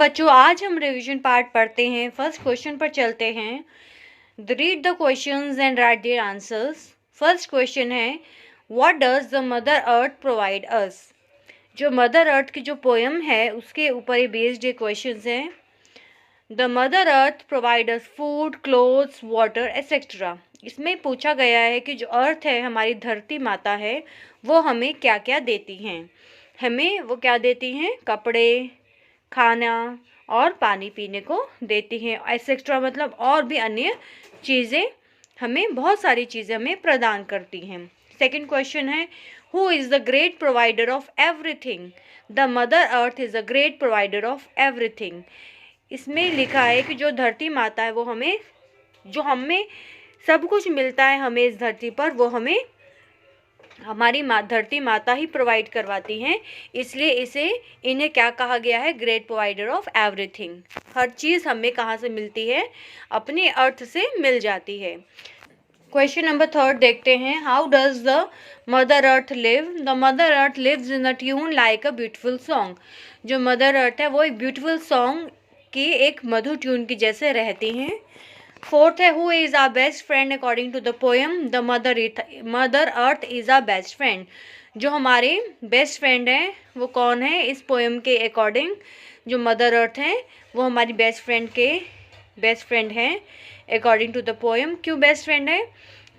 बच्चों, आज हम रिवीजन पार्ट पढ़ते हैं। फर्स्ट क्वेश्चन पर चलते हैं। Read the questions and write their answers. First question है, what does the mother earth provide us. जो मदर अर्थ की जो पोएम है उसके ऊपर ये बेस्ड ये क्वेश्चंस हैं। The mother earth provide us food, clothes, water etcetera. इसमें पूछा गया है कि जो अर्थ है, हमारी धरती माता है, वो हमें क्या क्या देती हैं। हमें वो क्या देती हैं? कपड़े, खाना और पानी पीने को देती हैं। एसेट्रा मतलब और भी अन्य चीज़ें, हमें बहुत सारी चीज़ें हमें प्रदान करती हैं। सेकंड क्वेश्चन है, who is the great provider of everything. The mother earth is the great provider of everything. इसमें लिखा है कि जो धरती माता है वो हमें, जो हमें सब कुछ मिलता है हमें इस धरती पर, वो हमें हमारी धरती माता ही प्रोवाइड करवाती हैं। इसलिए इन्हें क्या कहा गया है? Great provider of everything. हर चीज़ हमें कहाँ से मिलती है? अपने अर्थ से मिल जाती है। क्वेश्चन नंबर थर्ड देखते हैं। How does the mother earth live. The mother earth lives in a tune like a beautiful song. जो मदर अर्थ है वो एक ब्यूटीफुल सॉन्ग की एक मधुर ट्यून की जैसे रहती हैं। फोर्थ है, who is our best friend according to the poem. The mother earth is our best friend. जो हमारे बेस्ट फ्रेंड हैं वो कौन है? इस पोएम के अकॉर्डिंग जो मदर अर्थ हैं वो हमारी बेस्ट फ्रेंड हैं अकॉर्डिंग टू द पोएम। क्यों बेस्ट फ्रेंड है?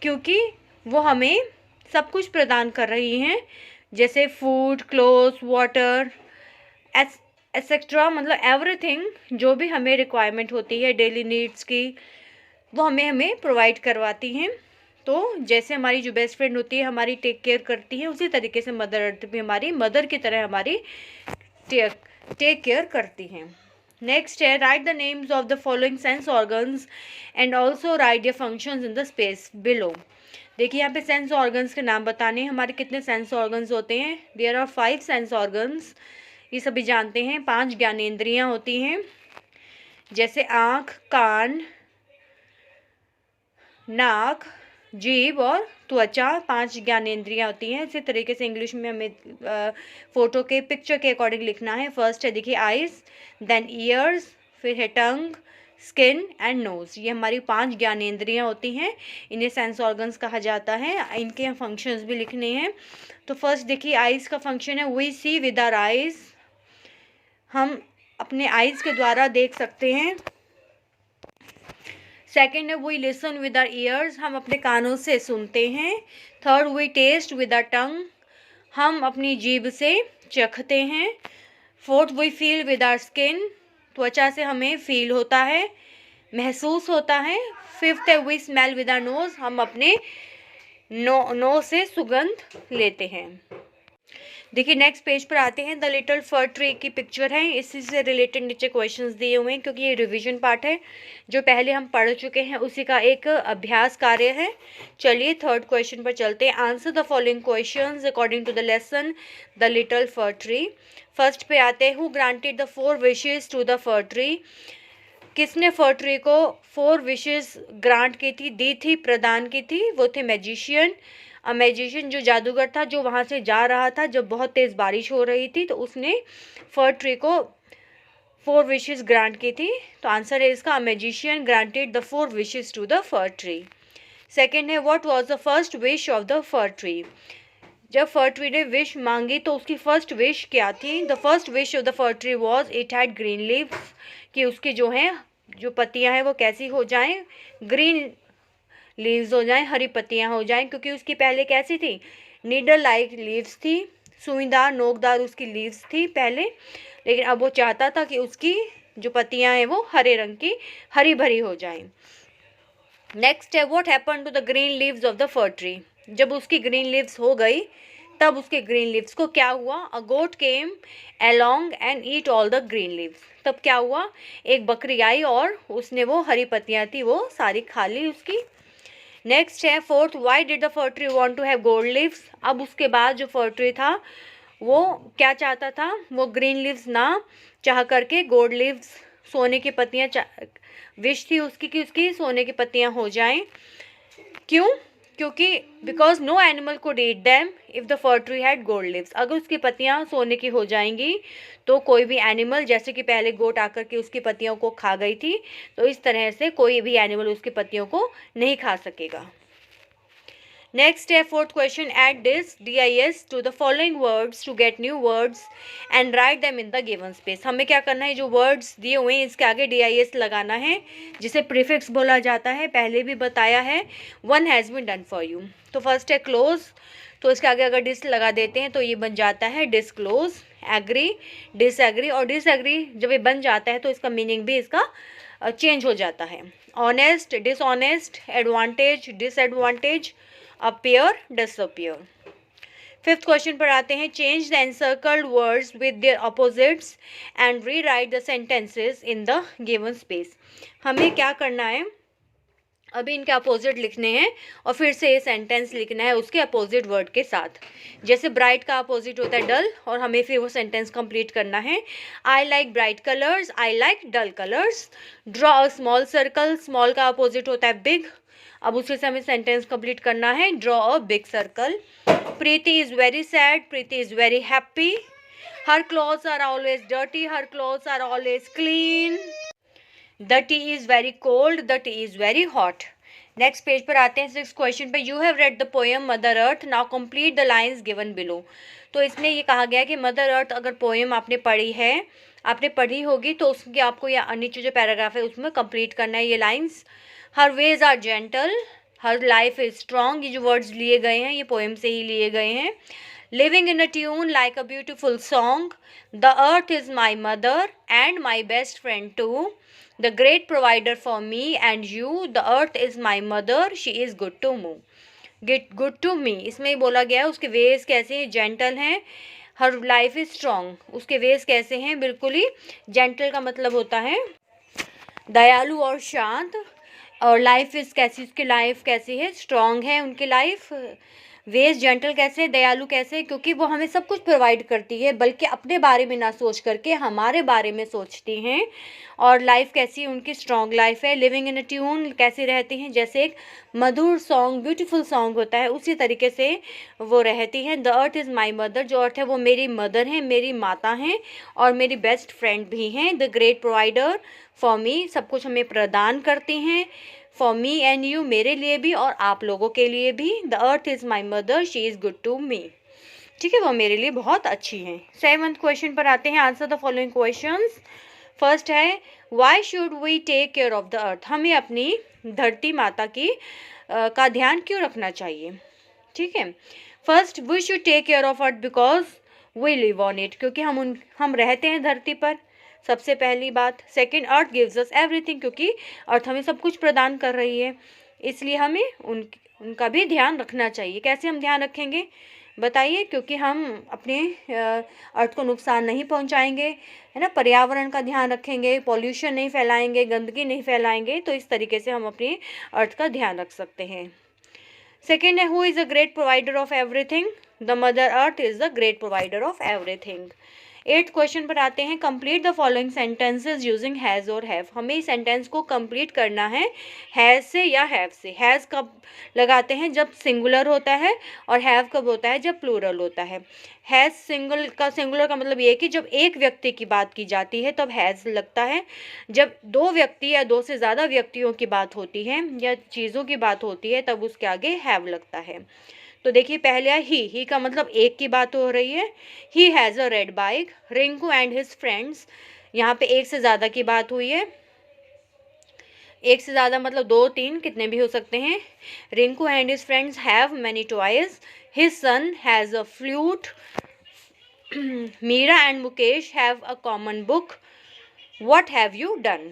क्योंकि वो हमें सब कुछ प्रदान कर रही हैं, जैसे फूड, क्लोथ्स, वाटर एसेट्रा, मतलब एवरीथिंग जो भी हमें रिक्वायरमेंट होती है डेली नीड्स की, वो हमें प्रोवाइड करवाती हैं। तो जैसे हमारी जो बेस्ट फ्रेंड होती है हमारी टेक केयर करती है, उसी तरीके से मदर अर्थ भी हमारी मदर की तरह हमारी टेक केयर करती हैं। नेक्स्ट है, right the names of the following sense organs and also right their functions in the space below. देखिए यहाँ पे सेंस ऑर्गन्स के नाम बताने हैं। हमारे कितने सेंस ऑर्गन्स होते हैं? There are 5 sense organs. ये सभी जानते हैं। 5 ज्ञानेंद्रियाँ होती हैं, जैसे आँख, कान, नाक, जीभ और त्वचा। 5 ज्ञानेंद्रियाँ होती हैं। इसी तरीके से इंग्लिश में हमें फोटो के पिक्चर के अकॉर्डिंग लिखना है। फर्स्ट है, देखिए, आइज़, देन ईयर्स, फिर है टंग, स्किन एंड नोज़। ये हमारी 5 ज्ञानेंद्रियाँ होती हैं। इन्हें सेंस ऑर्गन्स कहा जाता है। इनके फंक्शंस भी लिखने हैं। तो फर्स्ट देखिए, आइज़ का फंक्शन है, we see with our eyes. हम अपने आइज़ के द्वारा देख सकते हैं। सेकेंड है, we listen with our ears. हम अपने कानों से सुनते हैं। Third, we taste with our tongue. हम अपनी जीभ से चखते हैं। Fourth, we feel with our skin. त्वचा से हमें फील होता है, महसूस होता है। फिफ्थ है, we smell with our nose. हम अपने नोज से सुगंध लेते हैं। देखिए नेक्स्ट पेज पर आते हैं। द लिटिल फर ट्री की पिक्चर है। इसी से रिलेटेड नीचे क्वेश्चंस दिए हुए हैं, क्योंकि ये रिवीजन पार्ट है जो पहले हम पढ़ चुके हैं, उसी का एक अभ्यास कार्य है। चलिए थर्ड क्वेश्चन पर चलते हैं। Answer the following questions according to the lesson the little fir tree. First पे आते हैं, who granted the 4 wishes to the fir tree. किसने फर ट्री को 4 विशेज ग्रांट की थी, दी थी, प्रदान की थी? वो थे मैजिशियन। मैजिशियन जो जादूगर था, जो वहाँ से जा रहा था जब बहुत तेज़ बारिश हो रही थी, तो उसने फर ट्री को 4 विशेज ग्रांट की थी। तो आंसर है इसका, magician granted the 4 wishes to the fir tree. Second है, what was the first wish of the fir tree. जब फर ट्री ने विश मांगी तो उसकी फर्स्ट विश क्या थी? The first wish of the fir tree was it had green leaves, कि उसकी जो पत्तियां हैं वो कैसी हो जाएं? ग्रीन लीव्स हो जाएं, हरी पत्तियां हो जाएं। क्योंकि उसकी पहले कैसी थी? नीडल लाइक लीव्स थी, सुईदार नोकदार उसकी लीव्स थी पहले, लेकिन अब वो चाहता था कि उसकी जो पत्तियां हैं वो हरे रंग की हरी भरी हो जाएं। नेक्स्ट है, what happened to the green leaves of the fir tree. जब उसकी ग्रीन लीव्स हो गई तब उसके ग्रीन लीव्स को क्या हुआ? A goat came along and eat all the green leaves. तब क्या हुआ? एक बकरी आई और उसने वो हरी पत्तियां थी वो सारी खा ली उसकी। नेक्स्ट है fourth, why did the fir tree want to have gold leaves. अब उसके बाद जो फर ट्री था वो क्या चाहता था? वो ग्रीन लीव्स ना चाह करके गोल्ड लीव्स, सोने की पत्तियां विश थी उसकी कि उसकी सोने की पत्तियां हो जाएं। क्यों? क्योंकि because no animal could eat them if the fir tree had gold leaves. अगर उसकी पत्तियाँ सोने की हो जाएंगी तो कोई भी एनिमल, जैसे कि पहले गोट आकर के उसकी पत्तियों को खा गई थी, तो इस तरह से कोई भी एनिमल उसकी पत्तियों को नहीं खा सकेगा। नेक्स्ट है fourth question, add this DIS to the following words to get new words and write them in the given space. हमें क्या करना है, जो वर्ड्स दिए हुए हैं इसके आगे DIS लगाना है, जिसे प्रीफिक्स बोला जाता है, पहले भी बताया है। One has been done for you. तो फर्स्ट है क्लोज, तो इसके आगे अगर डिस लगा देते हैं तो ये बन जाता है डिसक्लोज। एग्री, डिसएग्री, और डिसएग्री जब ये बन जाता है तो इसका मीनिंग भी इसका चेंज हो जाता है। Honest, dishonest, advantage, disadvantage, appear, disappear. Fifth question पर आते हैं, change the encircled words with their opposites and rewrite the sentences in the given space. हमें क्या करना है, अभी इनके अपोजिट लिखने हैं और फिर से ये सेंटेंस लिखना है उसके अपोजिट वर्ड के साथ। जैसे ब्राइट का अपोजिट होता है डल, और हमें फिर वो सेंटेंस कंप्लीट करना है। I like bright colours, I like dull colours. Draw a small circle, small का अपोजिट होता है बिग, अब उसी से हमें सेंटेंस कंप्लीट करना है। Draw a big circle. Preeti is very sad, Preeti is very happy. Her clothes are always dirty, her clothes are always clean. The tea is very cold, the tea is very hot. Next page पर आते हैं, six question पे, you have read the poem mother earth, now complete the lines given below. तो इसमें ये कहा गया कि मदर अर्थ अगर पोएम आपने पढ़ी है, आपने पढ़ी होगी, तो उसकी आपको या नीचे जो पैराग्राफ है उसमें कंप्लीट करना है ये lines. Her ways are gentle, her life is strong, ये जो वर्ड्स लिए गए हैं ये पोएम से ही लिए गए हैं। Living in a tune like a beautiful song, the earth is my mother and my best friend too, the great provider for me and you, the earth is my mother, she is good to me. Good to me इसमें बोला गया है, उसके veg कैसे हैं, gentle हैं। हर life is strong, उसके veg कैसे हैं, बिल्कुल ही जेंटल का मतलब होता है दयालु और शांत। और लाइफ इज़ कैसी, उसकी लाइफ कैसी है, स्ट्रॉन्ग है उनकी लाइफ। वेज जेंटल कैसे, दयालु कैसे, क्योंकि वो हमें सब कुछ प्रोवाइड करती है, बल्कि अपने बारे में ना सोच करके हमारे बारे में सोचती हैं। और लाइफ कैसी, उनकी स्ट्रॉन्ग लाइफ है। लिविंग इन अ ट्यून कैसे रहती हैं, जैसे एक मधुर सॉन्ग, ब्यूटीफुल सॉन्ग होता है, उसी तरीके से वो रहती हैं। The earth is my mother, जो अर्थ है वो मेरी मदर हैं, मेरी माता हैं और मेरी बेस्ट फ्रेंड भी हैं। द ग्रेट प्रोवाइडर फॉर मी, सब कुछ हमें प्रदान करती हैं। फॉर मी एंड यू, मेरे लिए भी और आप लोगों के लिए भी। The earth is my mother, she is good to me. ठीक है, वो मेरे लिए बहुत अच्छी हैं। सेवंथ क्वेश्चन पर आते हैं, answer the following questions. First है, why should we take care of the earth, हमें अपनी धरती माता की का ध्यान क्यों रखना चाहिए। ठीक है, first, we should take care of earth because we live on it, क्योंकि हम रहते हैं धरती पर, सबसे पहली बात। Second, earth gives us everything, क्योंकि अर्थ हमें सब कुछ प्रदान कर रही है, इसलिए हमें उनका भी ध्यान रखना चाहिए। कैसे हम ध्यान रखेंगे बताइए, क्योंकि हम अपने अर्थ को नुकसान नहीं पहुंचाएंगे, है ना, पर्यावरण का ध्यान रखेंगे, पॉल्यूशन नहीं फैलाएंगे, गंदगी नहीं फैलाएंगे, तो इस तरीके से हम अपने अर्थ का ध्यान रख सकते हैं। सेकेंड है, who is a great provider of everything, the mother earth is the great provider of everything. Eighth question पर आते हैं, complete the following sentences using has और हैव, हमें इस सेंटेंस को कंप्लीट करना है हैज़ से या हैव से। हैज़ कब लगाते हैं, जब सिंगुलर होता है, और हैव कब होता है, जब प्लूरल होता है। हैज़ सिंगुलर का मतलब ये है कि जब एक व्यक्ति की बात की जाती है तब हैज़ लगता है, जब दो व्यक्ति या दो से ज़्यादा व्यक्तियों की बात होती है या चीज़ों की बात होती है तब उसके आगे हैव लगता है। तो देखिए, पहले ही का मतलब एक की बात हो रही है, he has a red bike. Rinku and his friends, यहाँ पे एक से ज़्यादा की बात हुई है, एक से ज़्यादा मतलब दो तीन कितने भी हो सकते हैं। Rinku and his friends have many toys, his son has a flute. Meera and Mukesh have a common book, what have you done.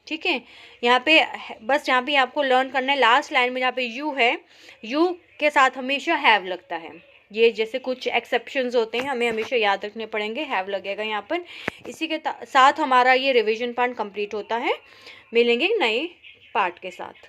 ठीक है, यहाँ पे बस यहाँ पे आपको लर्न करना है, लास्ट लाइन में जहाँ पे यू है, यू के साथ हमेशा हैव लगता है। ये जैसे कुछ एक्सेप्शंस होते हैं, हमें हमेशा याद रखने पड़ेंगे, हैव लगेगा यहाँ पर। इसी के साथ हमारा ये रिवीजन पार्ट कंप्लीट होता है। मिलेंगे नए पार्ट के साथ।